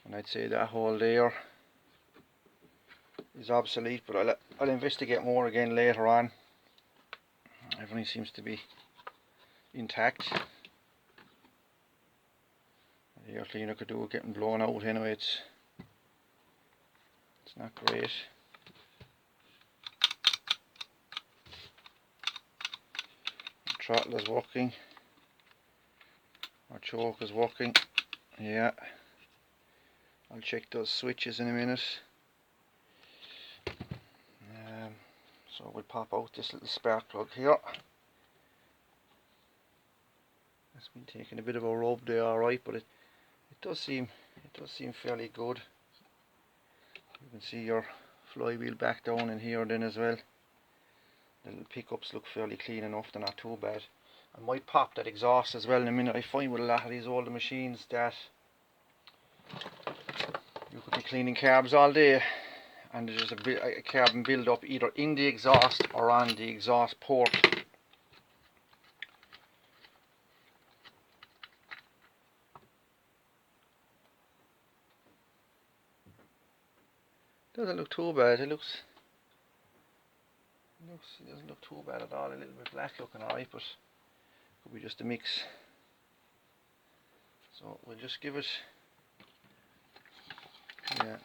and I'd say that hole there is obsolete, but I'll investigate more again later on. Everything seems to be intact. The air cleaner could do with getting blown out anyway. It's not great. Our throttle is working. Our choke is working. Yeah. I'll check those switches in a minute. So we'll pop out this little spark plug here. It's been taking a bit of a rub there, alright, but it does seem fairly good. You can see your flywheel back down in here then as well. The little pickups look fairly clean enough, they're not too bad. I might pop that exhaust as well in a minute. I find with a lot of these older machines that you could be cleaning carbs all day and there's a carbon build up either in the exhaust or on the exhaust port. Doesn't look too bad. It doesn't look too bad at all. A little bit black looking, alright, but could be just a mix. So we'll just give it. Yeah.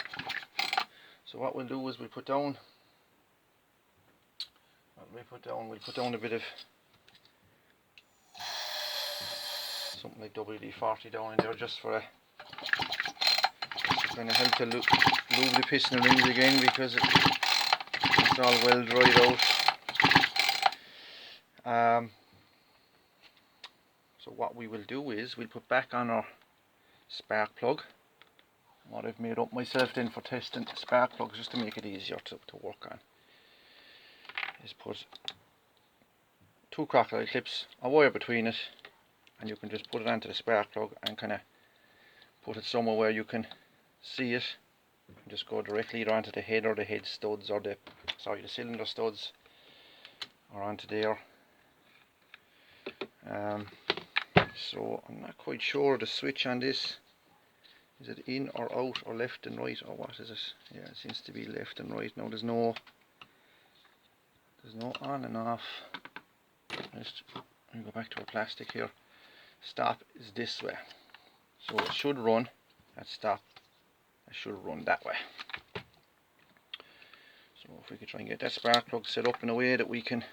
So what we'll do is we'll put down. We'll put down a bit of something like WD-40 down in there just for a kind of help to lube the piston rings again, because it's all well dried out. So what we will do is we'll put back on our spark plug. What I've made up myself then for testing spark plugs, just to make it easier to work on, is put 2 crocodile clips, a wire between it, and you can just put it onto the spark plug and kind of put it somewhere where you can see it. And just go directly either onto the head or the head studs, or the cylinder studs, or onto there. So I'm not quite sure the switch on this. Is it in or out or left and right, or what is it? Yeah, it seems to be left and right. Now there's no on and off. Let me go back to our plastic here. Stop is this way, so it should run at stop. It should run that way. So if we could try and get that spark plug set up in a way that we can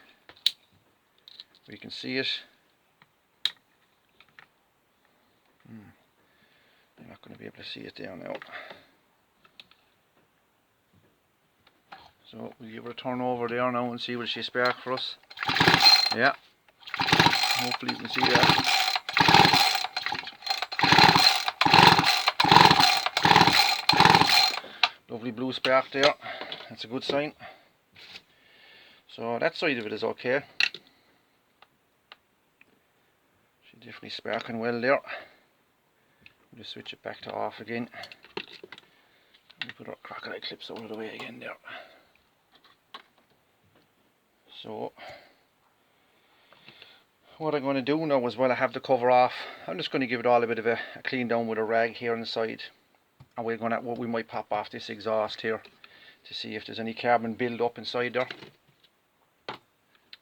see it. I'm not going to be able to see it there now. So we'll give her a turn over there now and see will she spark for us. Yeah. Hopefully you can see that. Lovely blue spark there. That's a good sign. So that side of it is okay. She's definitely sparking well there. We'll just switch it back to off again. We'll put our crocodile clips out of the way again there. So what I'm going to do now is, while I have the cover off, I'm just going to give it all a bit of a clean down with a rag here on the side, and we might pop off this exhaust here to see if there's any carbon build up inside there.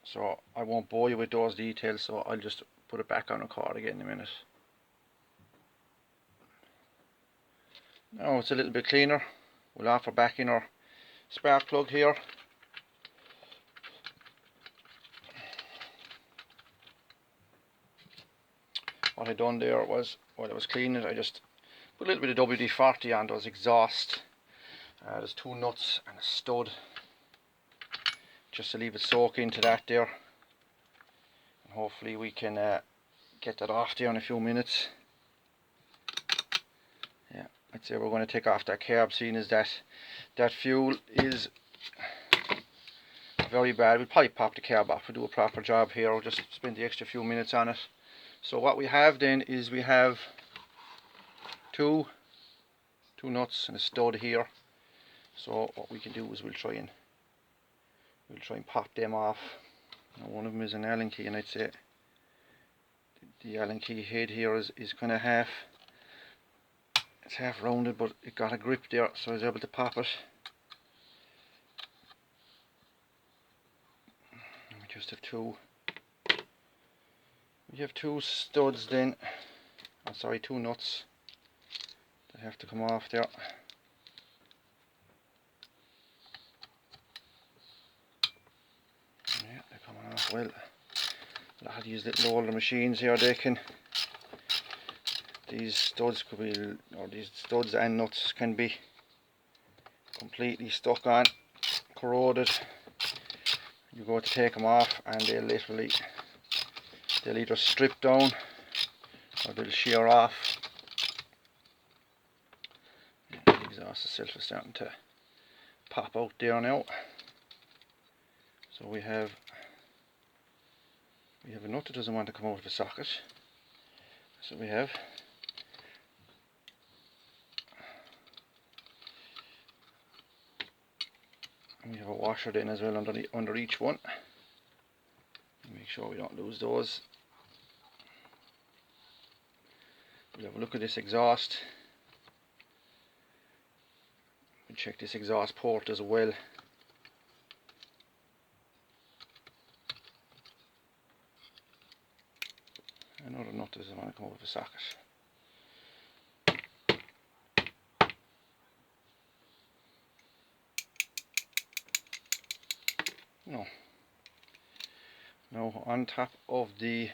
So I won't bore you with those details, so I'll just put it back on the cord again in a minute. Now it's a little bit cleaner. We'll offer back in our spark plug here. What I done there was, while I was cleaning it, I just put a little bit of WD-40 on those exhaust. There's 2 nuts and a stud, just to leave it soak into that there, and hopefully we can get that off there in a few minutes. Yeah, I'd say we're going to take off that carb, seeing as that fuel is very bad. We'll probably pop the carb off. We'll do a proper job here. We'll just spend the extra few minutes on it. So what we have then is we have two nuts and a stud here. So what we can do is we'll try and pop them off. Now one of them is an Allen key, and I'd say the Allen key head here is kind of half It's half rounded, but it got a grip there, so I was able to pop it. And we just have two. We have two studs then. I'm sorry, two nuts that have to come off there. Yeah, they're coming off well. A lot of these little older machines here, these studs could be, or these studs and nuts can be completely stuck on, corroded. You go to take them off and they'll either strip down or they'll shear off. The exhaust itself is starting to pop out there now. So we have a nut that doesn't want to come out of the socket. So we have a washer then as well under each one. Make sure we don't lose those. We'll have a look at this exhaust. We'll check this exhaust port as well. Another nut doesn't want to come out of the socket. No. Now on top of the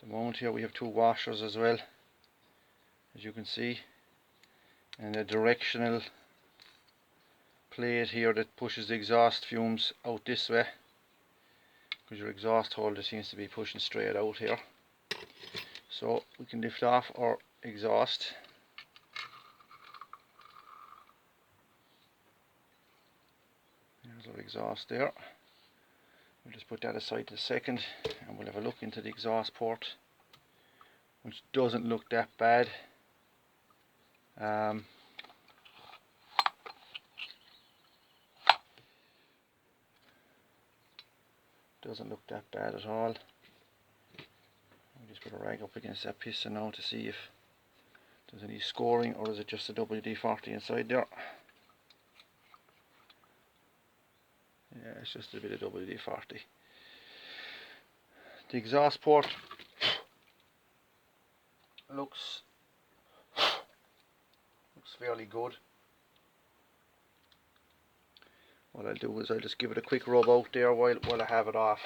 mount here we have two washers as well, as you can see, and a directional plate here that pushes the exhaust fumes out this way, because your exhaust holder seems to be pushing straight out here. So we can lift off our exhaust. There's our exhaust there. We'll just put that aside to a second and we'll have a look into the exhaust port, which doesn't look that bad. Doesn't look that bad at all. I'll just put a rag up against that piston now to see if there's any scoring, or is it just a WD-40 inside there. Yeah, it's just a bit of WD-40. The exhaust port looks fairly good. What I'll do is I'll just give it a quick rub out there while I have it off.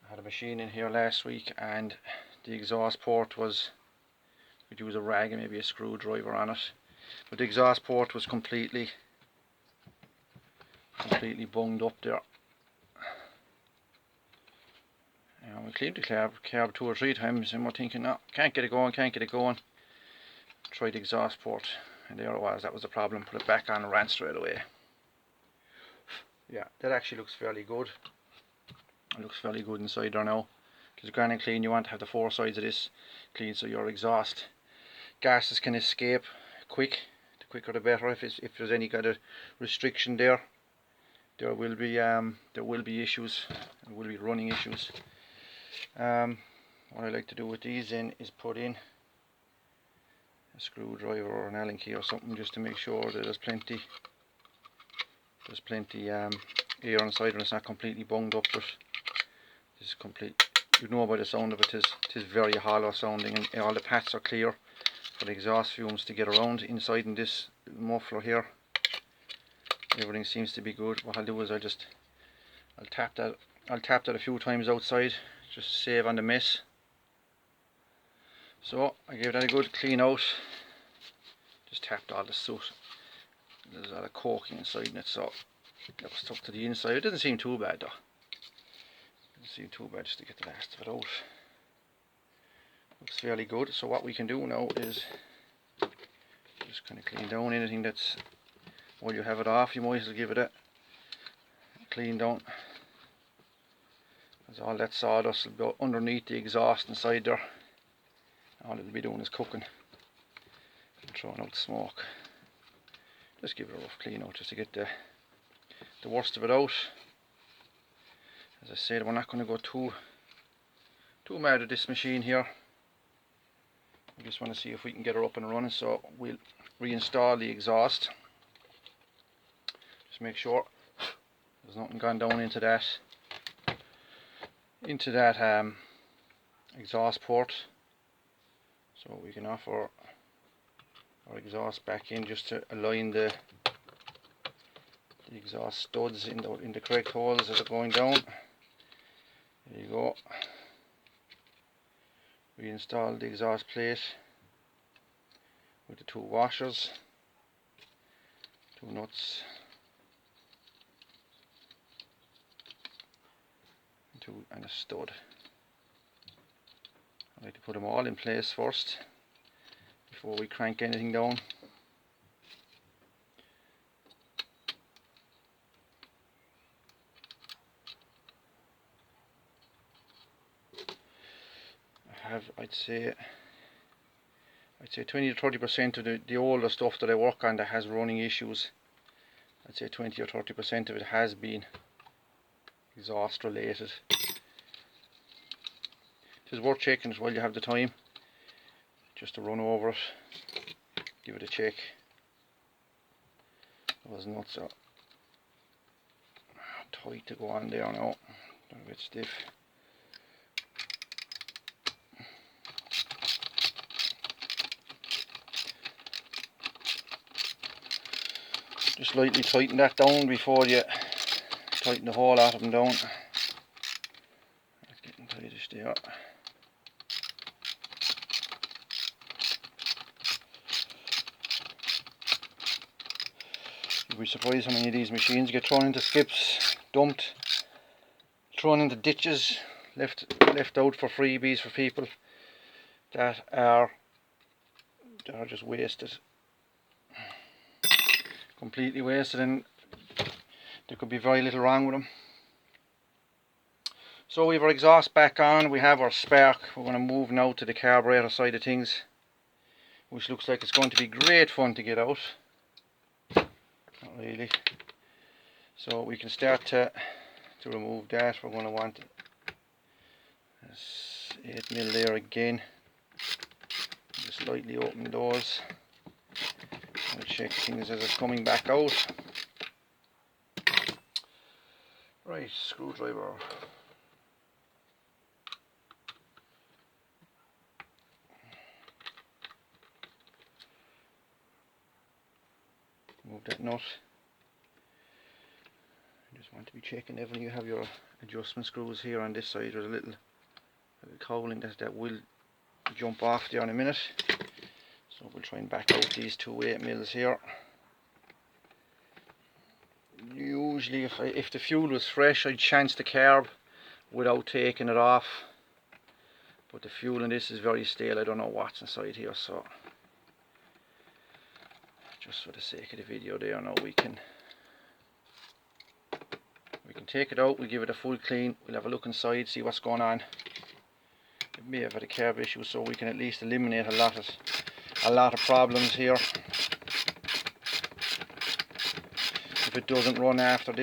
I had a machine in here last week and the exhaust port was, we'd use a rag and maybe a screwdriver on it, but the exhaust port was completely bunged up there. And we cleaned the carb 2 or 3 times and we're thinking, no, can't get it going. Tried the exhaust port and there it was, that was the problem. Put it back on and ran straight away. Yeah, that actually looks fairly good. It looks fairly good inside there now. Because grand and clean, you want to have the 4 sides of this clean so your exhaust gases can escape quick. The quicker the better. If there's any kind of restriction there, there will be issues. There will be running issues. What I like to do with these then is put in a screwdriver or an Allen key or something, just to make sure that there's plenty air inside and it's not completely bunged up. But this is complete. You know by the sound of it, it is very hollow sounding, and all the paths are clear for the exhaust fumes to get around inside in this muffler here. Everything seems to be good. What I'll do is I'll tap that a few times outside, just to save on the mess. So I gave that a good clean out. Just tapped all the soot. There's a lot of caulking inside in it, so that was stuck to the inside. It doesn't seem too bad though. Doesn't seem too bad, just to get the last of it out. Looks fairly good. So what we can do now is just kind of clean down anything that's, while you have it off, you might as well give it a clean down, because all that sawdust will go underneath the exhaust inside there. All it'll be doing is cooking and throwing out smoke. Just give it a rough clean out just to get the worst of it out. As I said, we're not going to go too mad at this machine here. We just want to see if we can get her up and running, so we'll reinstall the exhaust. Just make sure there's nothing gone down into that exhaust port. So we can offer our exhaust back in just to align the exhaust studs in the correct holes as they're going down. There you go. Reinstall the exhaust plate with the two washers, two nuts, and a stud. I like to put them all in place first before we crank anything down. I have, I'd say 20 to 30% of the older stuff that I work on that has running issues. I'd say 20 or 30% of it has been exhaust related. It is worth checking it while you have the time, just to run over it, give it a check. Those nuts are tight to go on there now, they're a bit stiff. Just lightly tighten that down before you tighten the whole lot of them down. That's getting tightish there. You'd be surprised how many of these machines get thrown into skips, dumped, thrown into ditches, left out for freebies for people that are just wasted. Completely wasted, and there could be very little wrong with them. So we have our exhaust back on, we have our spark. We're going to move now to the carburetor side of things, which looks like it's going to be great fun to get out. Not really. So we can start to remove that. We're going to want this 8mm there again. Just lightly open those. I'll check things as it's coming back out. Right, screwdriver. Move that nut. You just want to be checking every you have your adjustment screws here on this side. There's a little cowling that will jump off there in a minute. So we'll try and back out these two 8mm here. Usually if the fuel was fresh, I'd chance the carb without taking it off, but the fuel in this is very stale. I don't know what's inside here, so just for the sake of the video there, now we can take it out. We'll give it a full clean, we'll have a look inside, see what's going on. It may have had a carb issue, so we can at least eliminate a lot of problems here if it doesn't run after this.